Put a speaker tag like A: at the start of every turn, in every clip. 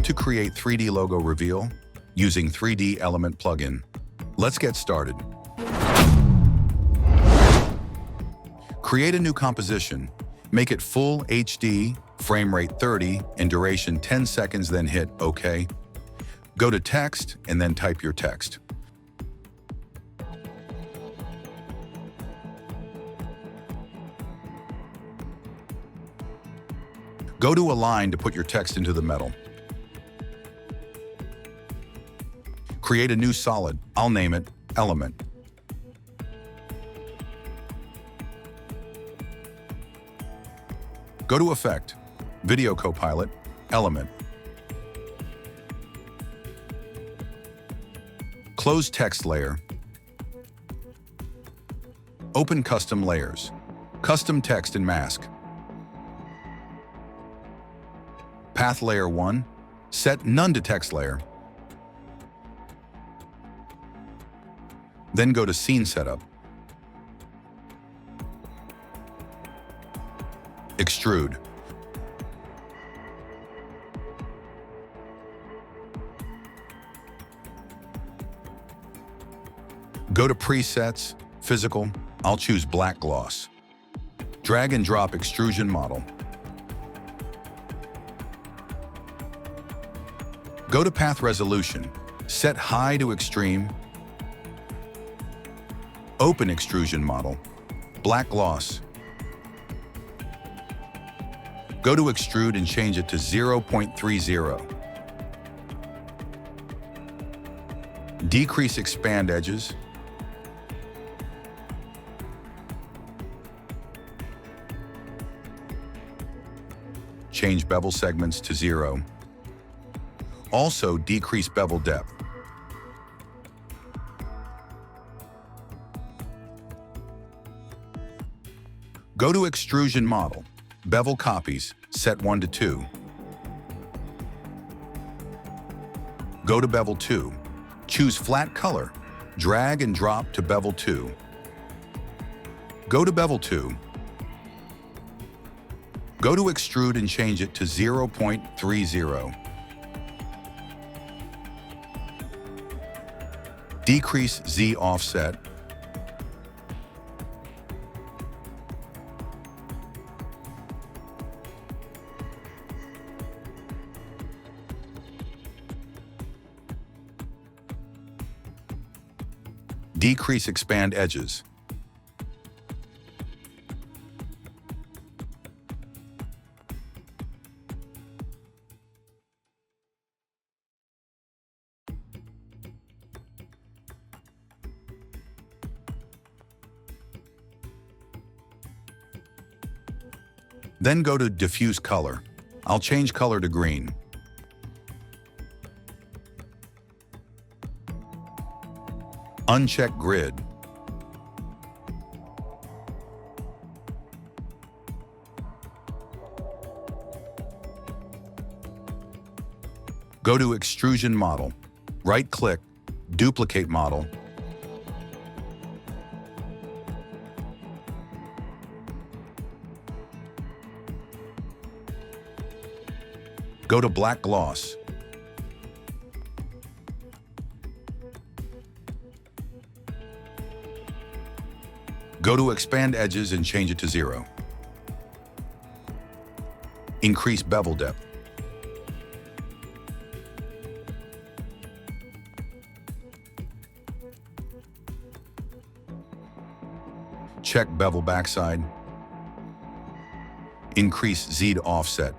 A: to create 3D logo reveal using 3D Element plugin. Let's get started. Create a new composition. Make it full HD, frame rate 30, and duration 10 seconds, then hit OK. Go to text and then type your text. Go to Align to put your text into the metal. Create a new solid. I'll name it Element. Go to Effect, Video Copilot, Element. Close Text Layer. Open Custom Layers. Custom Text and Mask. Path Layer 1. Set None to Text Layer. Then go to Scene Setup. Extrude. Go to Presets, Physical. I'll choose Black Gloss. Drag and drop Extrusion Model. Go to Path Resolution. Set High to Extreme. Open Extrusion Model. Black Gloss. Go to Extrude and change it to 0.30. Decrease Expand Edges. Change bevel segments to 0. Also decrease bevel depth. Go to Extrusion Model. Bevel Copies, set 1 to 2. Go to Bevel 2. Choose Flat Color. Drag and drop to Bevel 2. Go to Bevel 2. Go to Extrude and change it to 0.30. Decrease Z offset. Decrease Expand Edges. Then go to Diffuse Color. I'll change color to green. Uncheck Grid. Go to Extrusion Model. Right-click, Duplicate Model. Go to Black Gloss. Go to Expand Edges and change it to 0. Increase bevel depth. Check bevel backside. Increase Z to offset.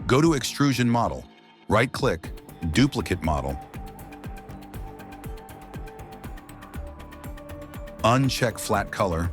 A: Go to Extrusion Model. Right-click, Duplicate Model. Uncheck Flat Color.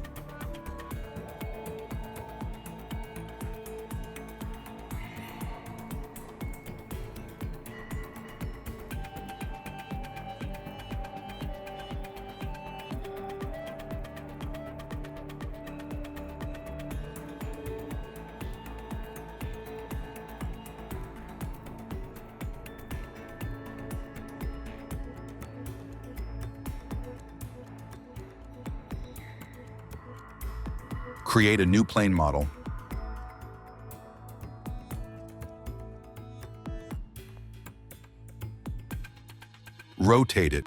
A: Create a new plane model. Rotate it.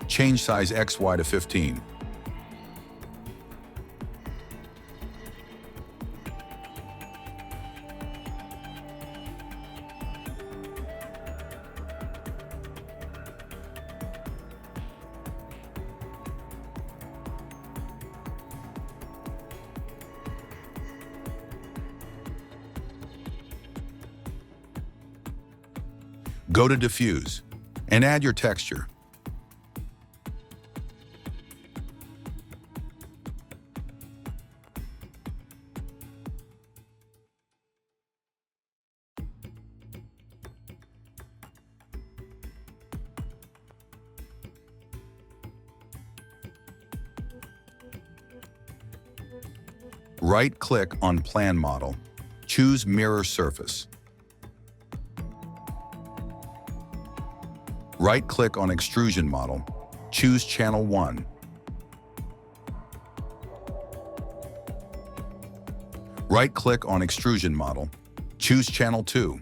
A: Change size XY to 15. Go to Diffuse and add your texture. Right-click on Plan Model. Choose Mirror Surface. Right-click on Extrusion Model. Choose Channel 1. Right-click on Extrusion Model. Choose Channel 2.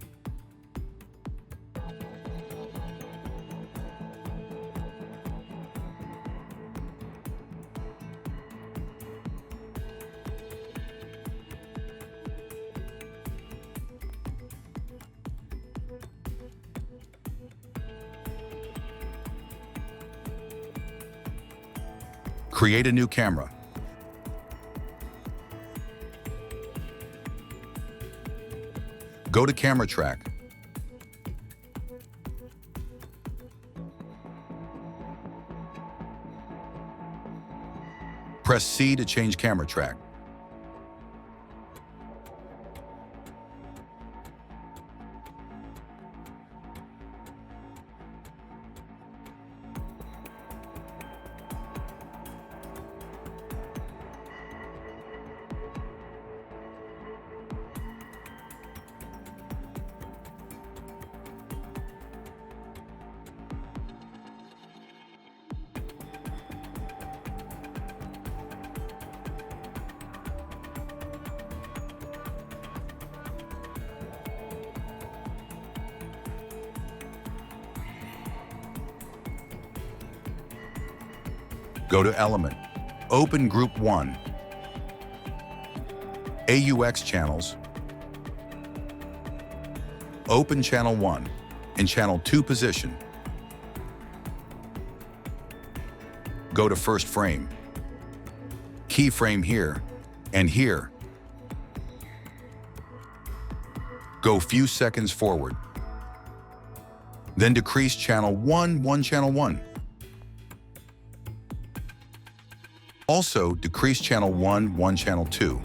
A: Create a new camera. Go to Camera Track. Press C to change camera track. Go to Element. Open Group 1. AUX channels. Open Channel 1 in Channel 2 position. Go to First Frame. Keyframe here and here. Go few seconds forward. Then decrease Channel 1, Channel 1. Also, decrease Channel 1, Channel 2.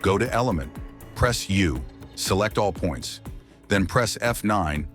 A: Go to Element, press U, select all points, then press F9.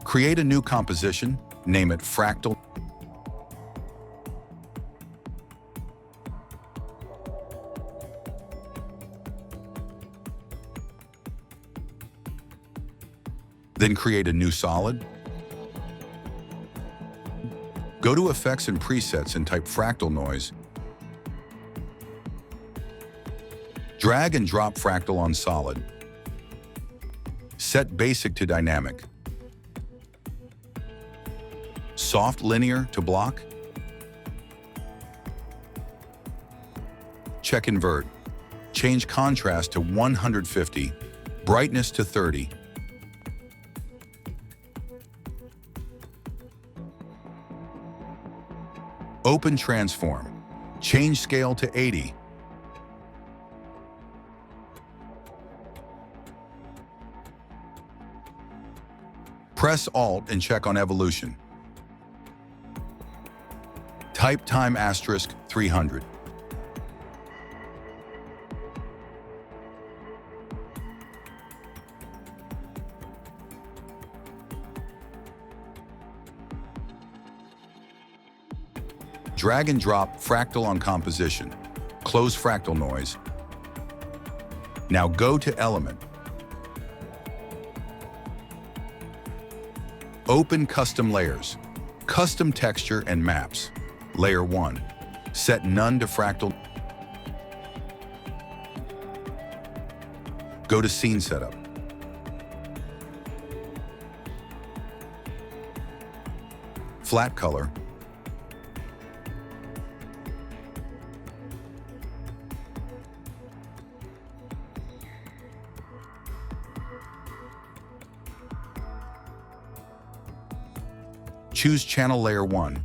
A: Create a new composition, name it Fractal. Then create a new solid. Go to Effects and Presets and type Fractal Noise. Drag and drop Fractal on solid. Set basic to dynamic. Soft linear to block. Check invert. Change contrast to 150, brightness to 30. Open transform. Change scale to 80. Press Alt and check on evolution. Type time asterisk 300. Drag and drop fractal on composition. Close fractal noise. Now go to element. Open custom layers. Custom texture and maps. Layer 1. Set none to fractal. Go to scene setup. Flat color. Choose channel layer 1.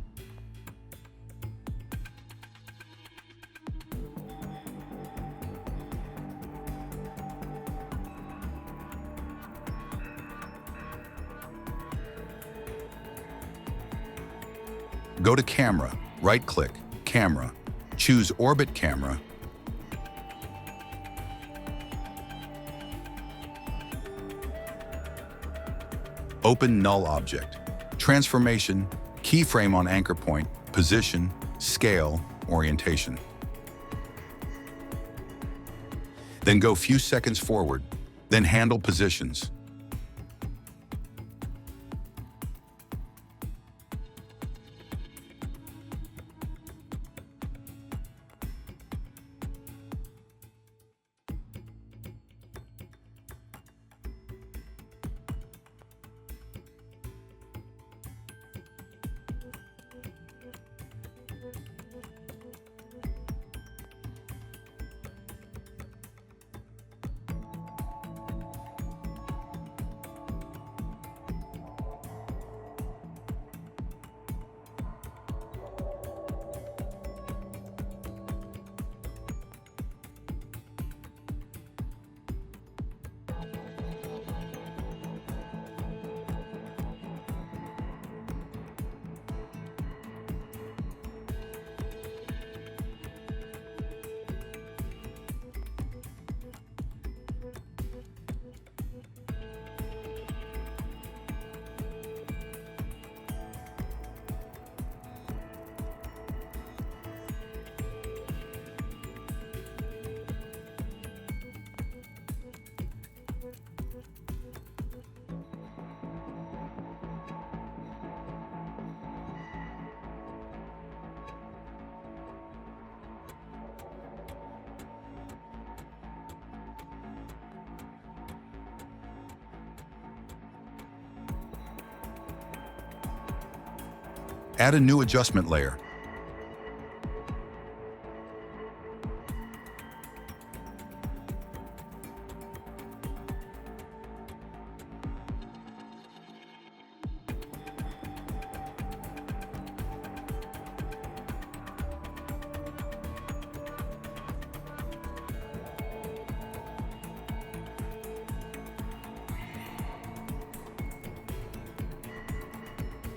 A: Go to camera, right-click, camera. Choose orbit camera. Open null object. Transformation, keyframe on anchor point, position, scale, orientation. Then go few seconds forward, then handle positions. Add a new adjustment layer.